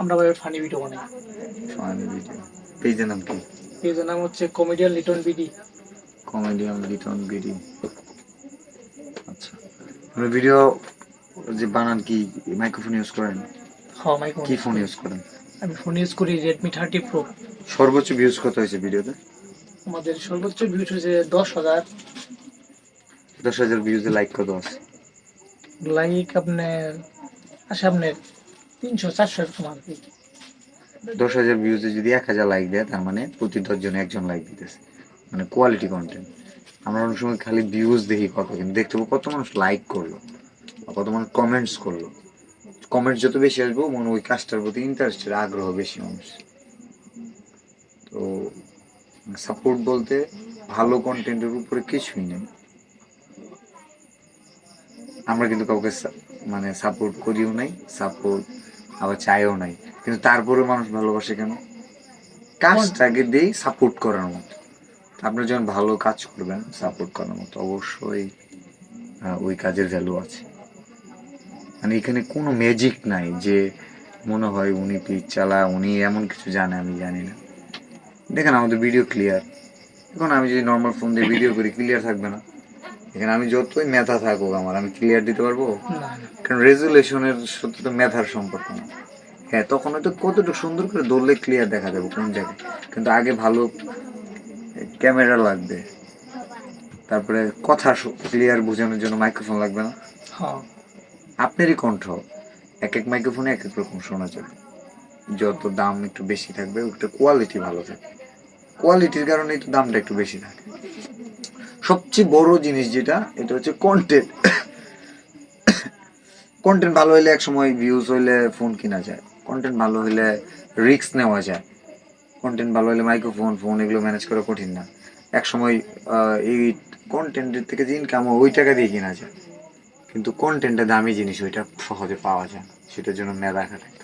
আমরা ভাই funny video বানাই। Funny video. পেজের নাম কি? পেজের নাম হচ্ছে comedian Liton BD. Comedian Liton BD. আচ্ছা, আপনার ভিডিও যে বানান কি মাইক্রোফোন ইউজ করেন? হ্যাঁ, মাইক্রোফোন কি ইউজ ফোন করি। ইউজ করেন? আমি ফোন ইউজ করি রেডমি 30 প্রো। সর্বোচ্চ ভিউজ কত হয়েছে ভিডিওতে? আমাদের সর্বোচ্চ ভিউজ হয়েছে 10,000। 10,000 ভিউজে লাইক কত আছে? লাইক আপনার আসে আপনার 300-400 এরকম আর কি। 10,000 ভিউজে যদি 1,000 লাইক দেয়, তার মানে প্রতি 10 জনে একজন লাইক দিতেছে, মানে কোয়ালিটি কন্টেন্ট। আমরা অনেক সময় খালি ভিউজ দেখি কত, কিন্তু দেখতে পাবো কত মানুষ লাইক করলো, কত মানুষ কমেন্টস করলো। কমেন্টস যত বেশি আসবো, মনে ওই কাজটার প্রতি ইন্টারেস্টের আগ্রহ বেশি মানুষ। তো সাপোর্ট বলতে ভালো কন্টেন্টের উপরে কিছুই নেই। আমরা কিন্তু কাউকে মানে সাপোর্ট করিও নাই, সাপোর্ট আবার চাইও নাই, কিন্তু তারপরে মানুষ ভালোবাসে কেন? কাজটাকে দিয়েই সাপোর্ট করার মতো। আপনি যখন ভালো কাজ করবেন সাপোর্ট করার মতো, অবশ্যই ওই কাজের ভ্যালু আছে। মানে এখানে কোনো ম্যাজিক নাই যে মনে হয় উনি পিচ চালায়, উনি এমন কিছু জানে আমি জানি না। দেখেন আমাদের ভিডিও ক্লিয়ার। এখন আমি যদি নর্মাল ফোন দিয়ে ভিডিও করি, ক্লিয়ার থাকবে না। এখানে আমি যতই মেধা থাকুক আমার, আমি ক্লিয়ার দিতে পারবো? না না। কারণ রেজুলেশনের সাথে তো মেধার সম্পর্ক না। হ্যাঁ, তখন হয়তো কতটুকু সুন্দর করে ধরলে ক্লিয়ার দেখা যাবে কোন জায়গায়, কিন্তু আগে ভালো ক্যামেরা লাগবে, তারপরে কথা ক্লিয়ার বোঝানোর জন্য মাইক্রোফোন লাগবে না? হ্যাঁ। আপনারই কণ্ঠ এক এক মাইক্রোফোনে এক এক রকম শোনা যাবে। যত দাম একটু বেশি থাকবে, ওটা কোয়ালিটি ভালো থাকবে। কোয়ালিটির কারণেই তো দামটা একটু বেশি থাকে। সবচেয়ে বড় জিনিস যেটা, এটা হচ্ছে কন্টেন্ট। কন্টেন্ট ভালো হইলে এক সময় ভিউজ হইলে ফোন কিনা যায়, কন্টেন্ট ভালো হইলে রিস্ক নেওয়া যায়, কন্টেন্ট ভালো হলে মাইক্রোফোন ফোন এগুলো ম্যানেজ করা কঠিন না। এক সময় এই কন্টেন্টের থেকে যে ইনকাম ওই টাকা দিয়ে কিনা যায়, কিন্তু কন্টেন্টটা দামি জিনিস, ওইটা সহজে পাওয়া যায় না, সেটার জন্য মেধা খাটাতে